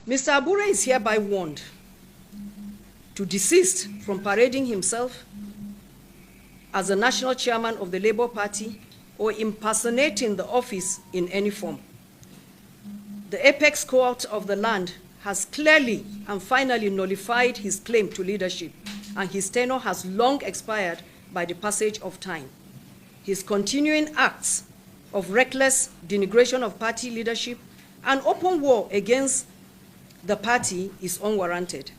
Mr. Abure is hereby warned to desist from parading himself as the national chairman of the Labour Party or impersonating the office in any form. The apex court of the land has clearly and finally nullified his claim to leadership, and his tenure has long expired by the passage of time. His continuing acts of reckless denigration of party leadership and open war against the party is unwarranted.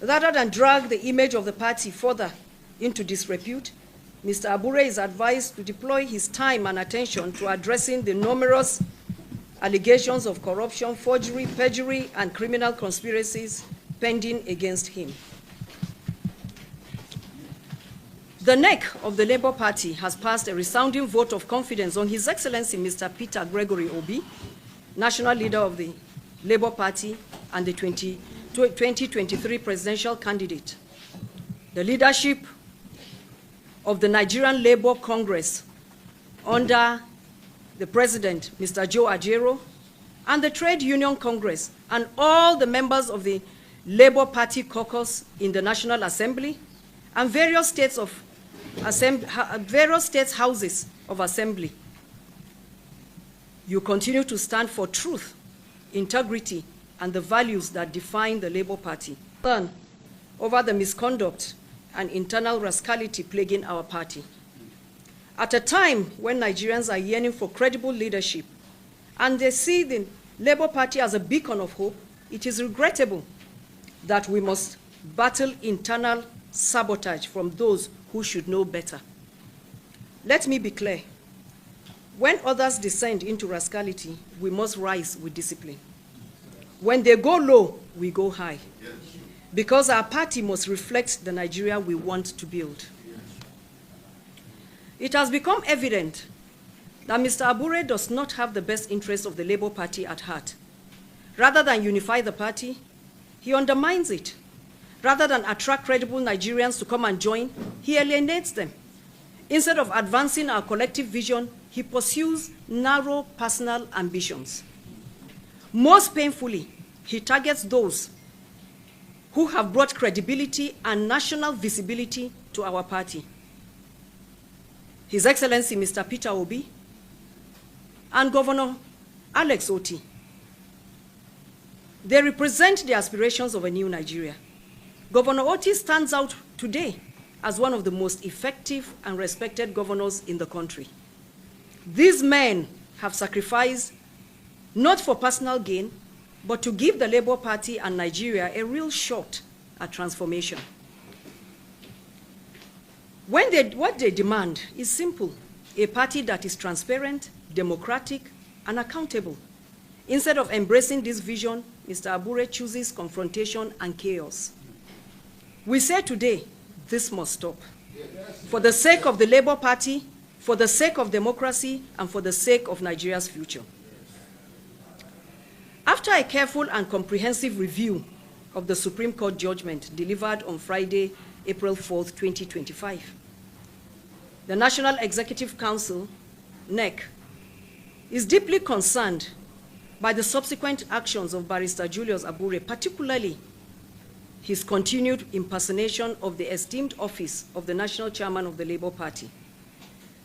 Rather than drag the image of the party further into disrepute, Mr. Abure is advised to deploy his time and attention to addressing the numerous allegations of corruption, forgery, perjury, and criminal conspiracies pending against him. The NEC of the Labour Party has passed a resounding vote of confidence on His Excellency Mr. Peter Gregory Obi, national leader of the Labour Party and the 2023 presidential candidate. The leadership of the Nigerian Labour Congress under the President, Mr. Joe Ajero, and the Trade Union Congress, and all the members of the Labour Party caucus in the National Assembly, and various states houses of assembly. You continue to stand for truth, integrity, and the values that define the Labour Party. Learn over the misconduct and internal rascality plaguing our party. At a time when Nigerians are yearning for credible leadership and they see the Labour Party as a beacon of hope, it is regrettable that we must battle internal sabotage from those who should know better. Let me be clear. When others descend into rascality, we must rise with discipline. When they go low, we go high. Because our party must reflect the Nigeria we want to build. It has become evident that Mr. Abure does not have the best interests of the Labour Party at heart. Rather than unify the party, he undermines it. Rather than attract credible Nigerians to come and join, he alienates them. Instead of advancing our collective vision, he pursues narrow personal ambitions. Most painfully, he targets those who have brought credibility and national visibility to our party. His Excellency Mr. Peter Obi and Governor Alex Otti. They represent the aspirations of a new Nigeria. Governor Otti stands out today as one of the most effective and respected governors in the country. These men have sacrificed not for personal gain, but to give the Labour Party and Nigeria a real shot at transformation. What they demand is simple: a party that is transparent, democratic, and accountable. Instead of embracing this vision, Mr. Abure chooses confrontation and chaos. We say today, this must stop. For the sake of the Labour Party, for the sake of democracy, and for the sake of Nigeria's future. After a careful and comprehensive review of the Supreme Court judgment delivered on Friday, April 4th, 2025, the National Executive Council, NEC, is deeply concerned by the subsequent actions of Barrister Julius Abure, particularly his continued impersonation of the esteemed office of the National Chairman of the Labour Party.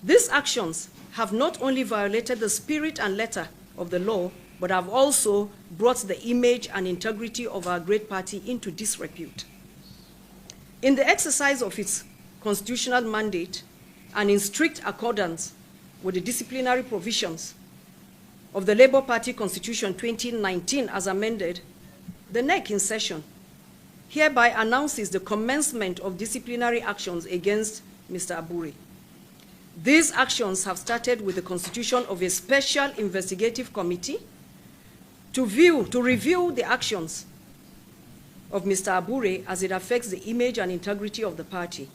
These actions have not only violated the spirit and letter of the law, but have also brought the image and integrity of our great party into disrepute. In the exercise of its constitutional mandate and in strict accordance with the disciplinary provisions of the Labour Party Constitution 2019 as amended, the NEC in session hereby announces the commencement of disciplinary actions against Mr. Abure. These actions have started with the constitution of a special investigative committee to review the actions of Mr. Abure as it affects the image and integrity of the party.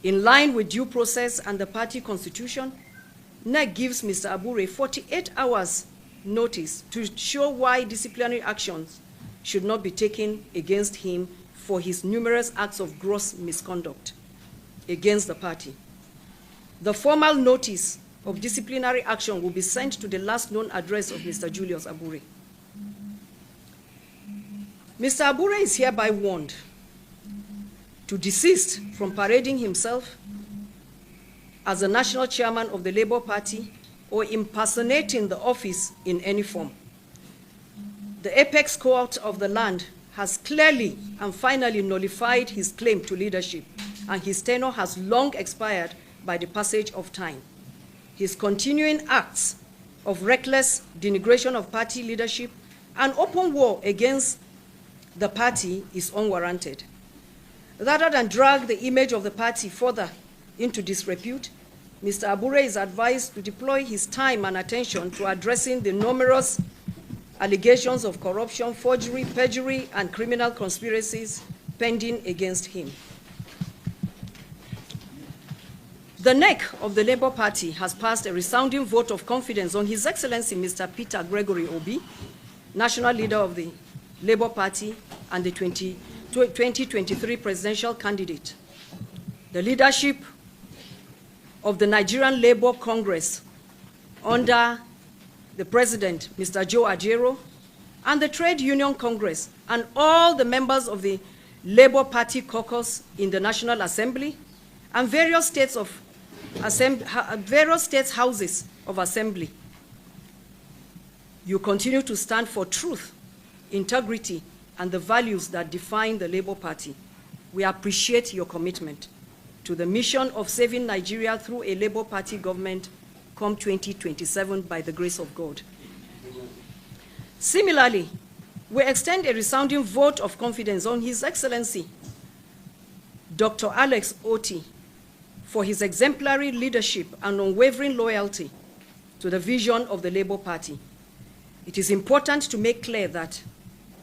In line with due process and the party constitution, NEC gives Mr. Abure 48 hours notice to show why disciplinary actions should not be taken against him for his numerous acts of gross misconduct against the party. The formal notice of disciplinary action will be sent to the last known address of Mr. Julius Abure. Mr. Abure is hereby warned to desist from parading himself as the national chairman of the Labour Party or impersonating the office in any form. The apex court of the land has clearly and finally nullified his claim to leadership, and his tenure has long expired by the passage of time. His continuing acts of reckless denigration of party leadership and open war against the party is unwarranted. Rather than drag the image of the party further into disrepute, Mr. Abure is advised to deploy his time and attention to addressing the numerous allegations of corruption, forgery, perjury, and criminal conspiracies pending against him. The NEC of the Labour Party has passed a resounding vote of confidence on His Excellency Mr. Peter Gregory Obi, national leader of the Labour Party and the 2023 presidential candidate. The leadership of the Nigerian Labour Congress under the President, Mr. Joe Ajero, and the Trade Union Congress, and all the members of the Labour Party caucus in the National Assembly, and various states houses of assembly. You continue to stand for truth, integrity, and the values that define the Labour Party. We appreciate your commitment to the mission of saving Nigeria through a Labour Party government come 2027 by the grace of God. Similarly, we extend a resounding vote of confidence on His Excellency Dr. Alex Otti for his exemplary leadership and unwavering loyalty to the vision of the Labour Party. It is important to make clear that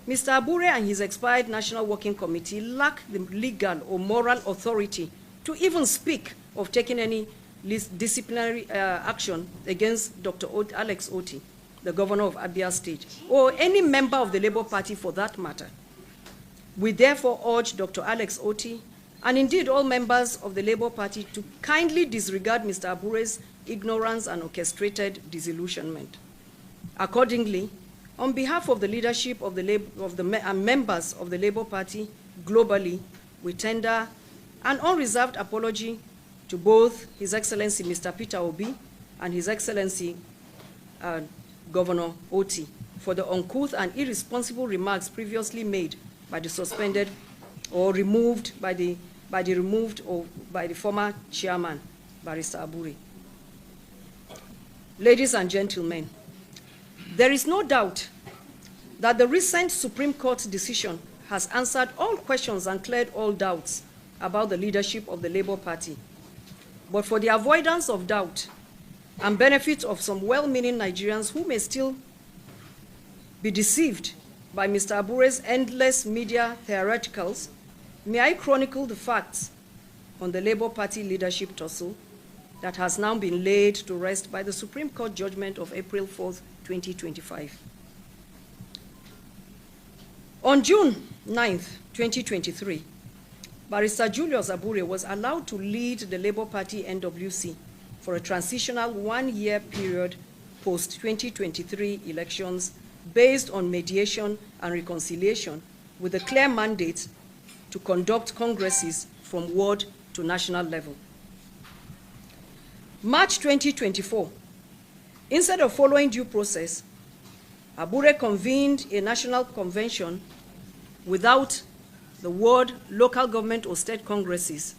Mr. Abure and his expired National Working Committee lack the legal or moral authority to even speak of taking any disciplinary action against Dr. Alex Otti, the governor of Abure State, or any member of the Labour Party for that matter. We therefore urge Dr. Alex Otti, and indeed all members of the Labour Party, to kindly disregard Mr. Abure's ignorance and orchestrated disillusionment. Accordingly, on behalf of the leadership of the members of the Labour Party globally, we tender an unreserved apology to both His Excellency Mr. Peter Obi and His Excellency Governor Otti for the uncouth and irresponsible remarks previously made by the suspended or removed by the former chairman, Barrister Abure. Ladies and gentlemen, there is no doubt that the recent Supreme Court decision has answered all questions and cleared all doubts about the leadership of the Labour Party. But for the avoidance of doubt and benefit of some well-meaning Nigerians who may still be deceived by Mr. Abure's endless media theatricals, may I chronicle the facts on the Labour Party leadership tussle that has now been laid to rest by the Supreme Court judgment of April 4th, 2025. On June 9th, 2023, Barrister Julius Abure was allowed to lead the Labour Party NWC for a transitional one-year period post-2023 elections based on mediation and reconciliation with a clear mandate to conduct congresses from ward to national level. March 2024, instead of following due process, Abure convened a national convention without the ward, local government, or state congresses,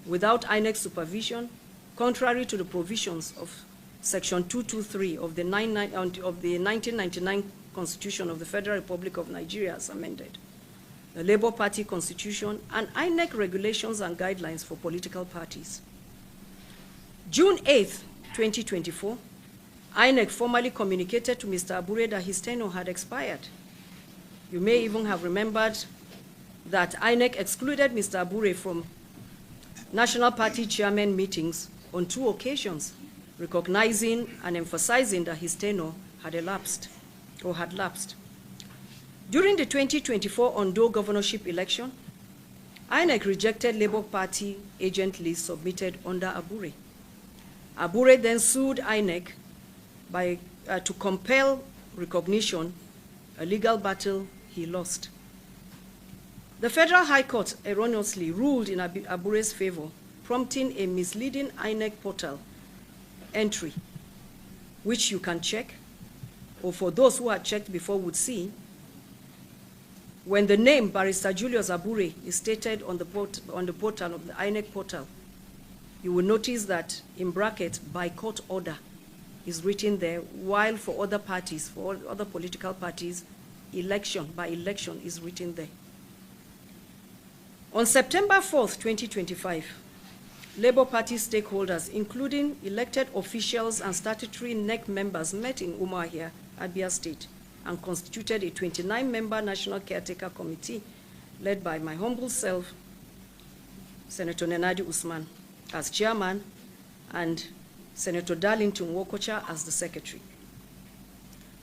without INEC supervision, contrary to the provisions of Section 223 of the 1999 Constitution of the Federal Republic of Nigeria as amended, the Labour Party Constitution, and INEC regulations and guidelines for political parties. June 8th, 2024, INEC formally communicated to Mr. Abure that his tenure had expired. You may even have remembered that INEC excluded Mr. Abure from National Party chairman meetings on 2 occasions, recognizing and emphasizing that his tenure had elapsed or had lapsed. During the 2024 Ondo governorship election, INEC rejected Labour Party agent list submitted under Abure. Abure then sued INEC to compel recognition, a legal battle he lost. The Federal High Court erroneously ruled in Abure's favor, prompting a misleading INEC portal entry, which you can check, or for those who had checked before would see. When the name Barrister Julius Abure is stated on the portal of the INEC portal, you will notice that in brackets, by court order is written there, while for other parties, for all other political parties, election by election is written there. On September 4th, 2025, Labour Party stakeholders, including elected officials and statutory NEC members, met in Umuahia, Abia State, and constituted a 29-member National Caretaker Committee led by my humble self, Senator Nenadi Usman, as chairman, and Senator Darlington Wokocha as the secretary.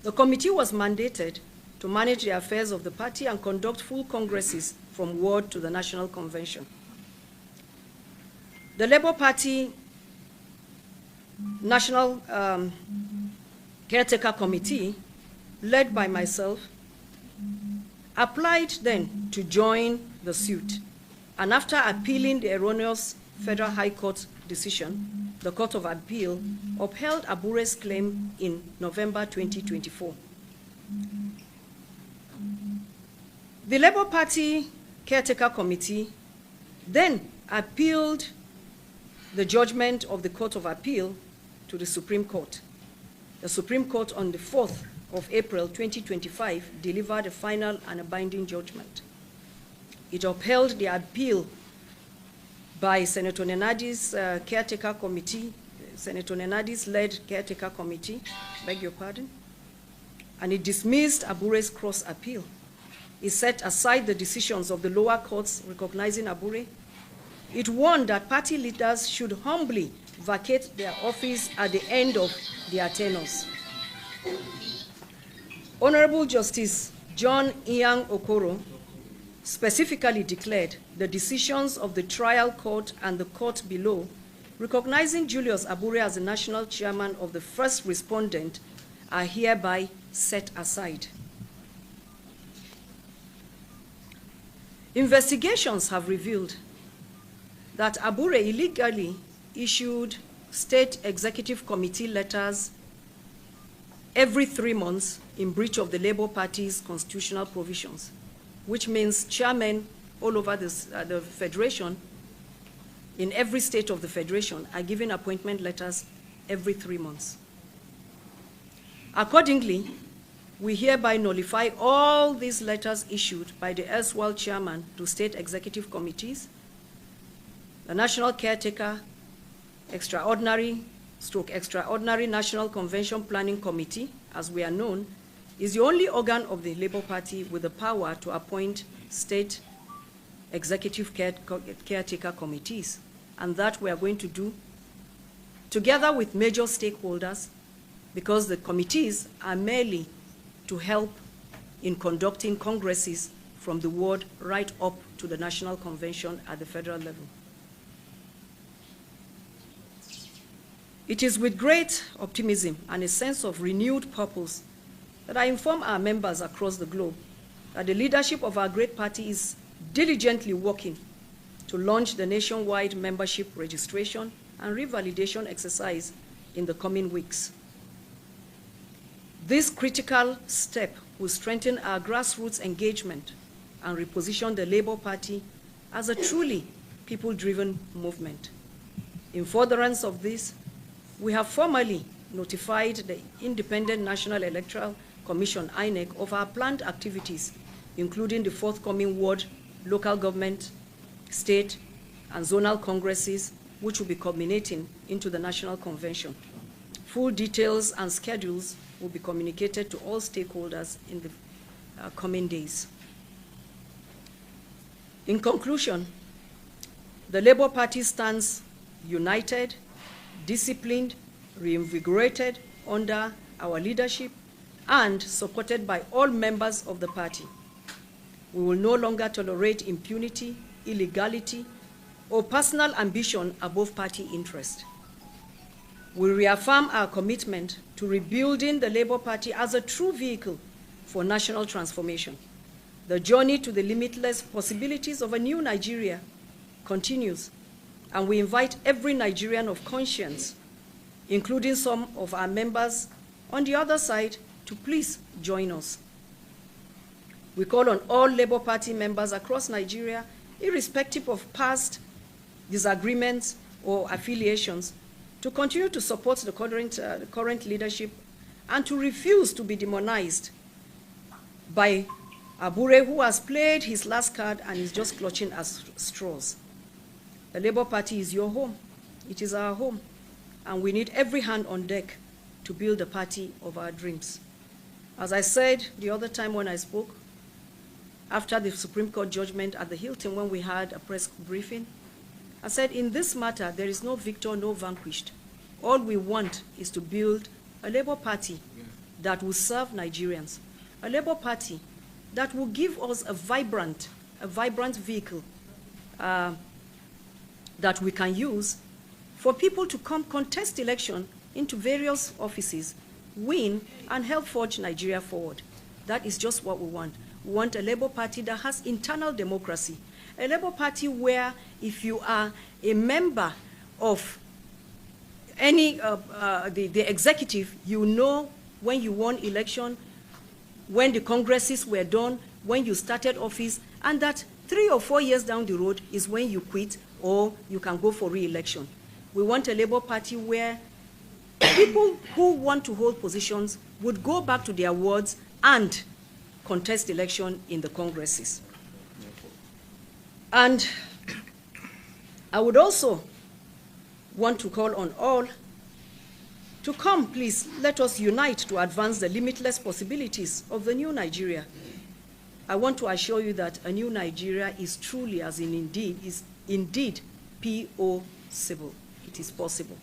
The committee was mandated to manage the affairs of the party and conduct full congresses from ward to the National Convention. The Labour Party National Caretaker Committee, led by myself, applied then to join the suit. And after appealing the erroneous Federal High Court decision, the Court of Appeal upheld Abure's claim in November 2024. The Labour Party Caretaker Committee then appealed the judgment of the Court of Appeal to the Supreme Court. The Supreme Court on the 4th of April 2025 delivered a final and a binding judgment. It upheld the appeal by Senator Nenadi's caretaker committee, Senator Nenadi's led caretaker committee, beg your pardon, and it dismissed Abure's cross appeal. It set aside the decisions of the lower courts recognizing Abure. It warned that party leaders should humbly vacate their office at the end of their tenures. Honorable Justice John Ian Okoro specifically declared the decisions of the trial court and the court below, recognizing Julius Abure as the national chairman of the first respondent, are hereby set aside. Investigations have revealed that Abure illegally issued state executive committee letters every 3 months in breach of the Labour Party's constitutional provisions, which means chairmen all over the Federation, in every state of the Federation, are given appointment letters every 3 months. Accordingly, we hereby nullify all these letters issued by the erstwhile chairman to state executive committees. The National Caretaker Extraordinary National Convention Planning Committee, as we are known, is the only organ of the Labour Party with the power to appoint state executive caretaker committees. And that we are going to do together with major stakeholders, because the committees are merely to help in conducting congresses from the ward right up to the National Convention at the federal level. It is with great optimism and a sense of renewed purpose that I inform our members across the globe that the leadership of our great party is diligently working to launch the nationwide membership registration and revalidation exercise in the coming weeks. This critical step will strengthen our grassroots engagement and reposition the Labour Party as a truly people-driven movement. In furtherance of this, we have formally notified the Independent National Electoral Commission, INEC, of our planned activities, including the forthcoming ward, local government, state, and zonal congresses, which will be culminating into the National Convention. Full details and schedules will be communicated to all stakeholders in the coming days. In conclusion, the Labour Party stands united, disciplined, reinvigorated under our leadership, and supported by all members of the party. We will no longer tolerate impunity, illegality, or personal ambition above party interest. We reaffirm our commitment to rebuilding the Labour Party as a true vehicle for national transformation. The journey to the limitless possibilities of a new Nigeria continues, and we invite every Nigerian of conscience, including some of our members on the other side, to please join us. We call on all Labour Party members across Nigeria, irrespective of past disagreements or affiliations, to continue to support the current leadership and to refuse to be demonized by Abure, who has played his last card and is just clutching at straws. The Labour Party is your home. It is our home. And we need every hand on deck to build the party of our dreams. As I said the other time when I spoke, after the Supreme Court judgment at the Hilton when we had a press briefing, I said, in this matter, there is no victor, no vanquished. All we want is to build a Labour Party that will serve Nigerians, a Labour Party that will give us a vibrant vehicle that we can use for people to come contest election into various offices, win, and help forge Nigeria forward. That is just what we want. We want a Labour Party that has internal democracy, a Labour Party where if you are a member of any the executive, you know when you won election, when the congresses were done, when you started office, and that 3 or 4 years down the road is when you quit or you can go for re-election. We want a Labour Party where people who want to hold positions would go back to their wards and contest election in the congresses. And I would also want to call on all to come, please, let us unite to advance the limitless possibilities of the new Nigeria. I want to assure you that a new Nigeria is truly, as in indeed, is indeed possible. It is possible.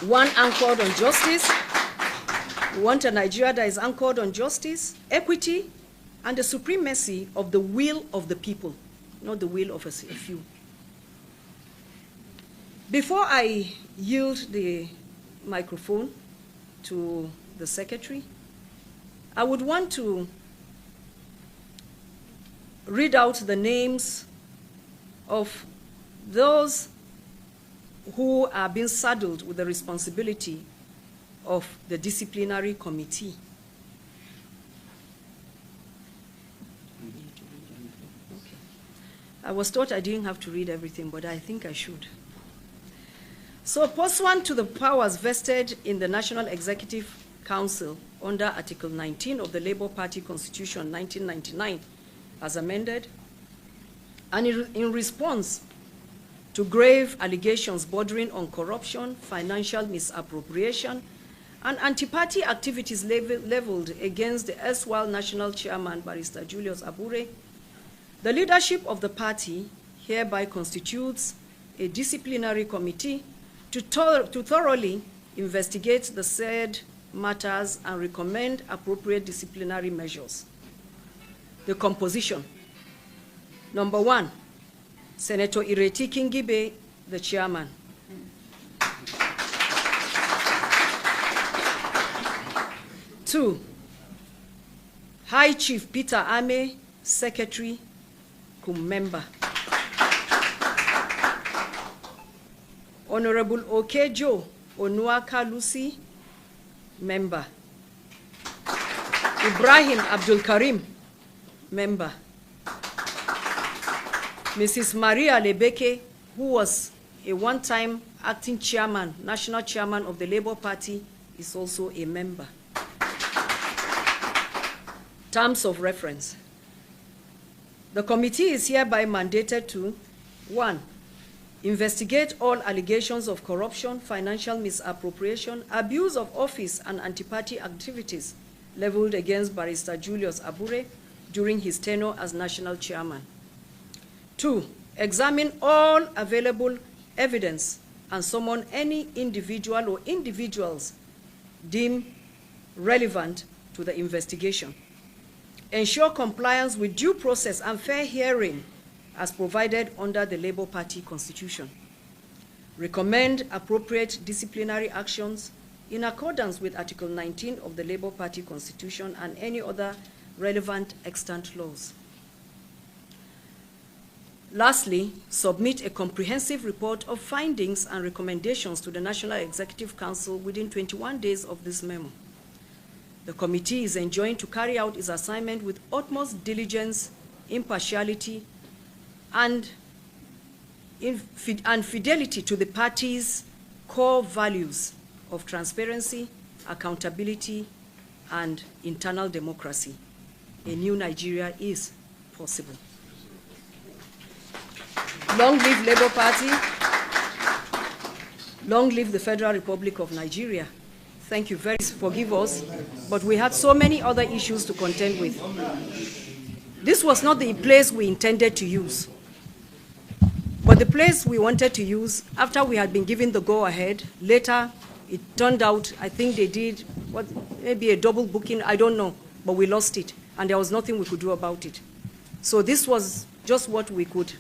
One anchored on justice. We want a Nigeria that is anchored on justice, equity, and the supremacy of the will of the people, not the will of a few. Before I yield the microphone to the Secretary, I would want to read out the names of those who are being saddled with the responsibility of the disciplinary committee. Okay. I was taught I didn't have to read everything, but I think I should. So, pursuant to the powers vested in the National Executive Council under Article 19 of the Labour Party Constitution 1999, as amended, and in response to grave allegations bordering on corruption, financial misappropriation, and anti-party activities leveled against the erstwhile national chairman, Barrister Julius Abure, the leadership of the party hereby constitutes a disciplinary committee to thoroughly investigate the said matters and recommend appropriate disciplinary measures. The composition. Number 1, Senator Ireti Kingibe, the chairman. Two, High Chief Peter Ame, secretary, member. Honorable Okejo Onuaka Lucy, member. Ibrahim Abdul Karim, member. Mrs. Maria Lebeke, who was a one-time acting chairman, national chairman of the Labour Party, is also a member. Terms of reference. The committee is hereby mandated to, 1, investigate all allegations of corruption, financial misappropriation, abuse of office, and anti-party activities leveled against Barrister Julius Abure during his tenure as national chairman. 2, examine all available evidence and summon any individual or individuals deemed relevant to the investigation. Ensure compliance with due process and fair hearing as provided under the Labour Party Constitution. Recommend appropriate disciplinary actions in accordance with Article 19 of the Labour Party Constitution and any other relevant extant laws. Lastly, submit a comprehensive report of findings and recommendations to the National Executive Council within 21 days of this memo. The committee is enjoined to carry out its assignment with utmost diligence, impartiality, and fidelity to the party's core values of transparency, accountability, and internal democracy. A new Nigeria is possible. Long live Labour Party. Long live the Federal Republic of Nigeria. Thank you very much. Forgive us, but we had so many other issues to contend with. This was not the place we intended to use. But the place we wanted to use, after we had been given the go-ahead, later it turned out, I think they did, maybe a double booking, I don't know, but we lost it, and there was nothing we could do about it. So this was just what we could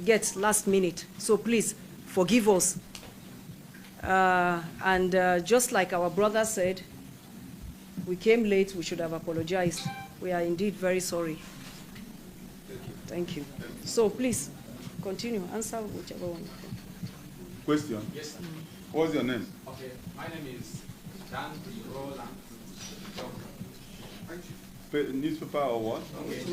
get last minute. So please, forgive us. Just like our brother said, we came late, we should have apologized. We are indeed very sorry. Thank you. So please, continue, answer whichever one. Question? Yes, sir. What's your name? Okay, my name is Dan Roland. Newspaper or what? Okay.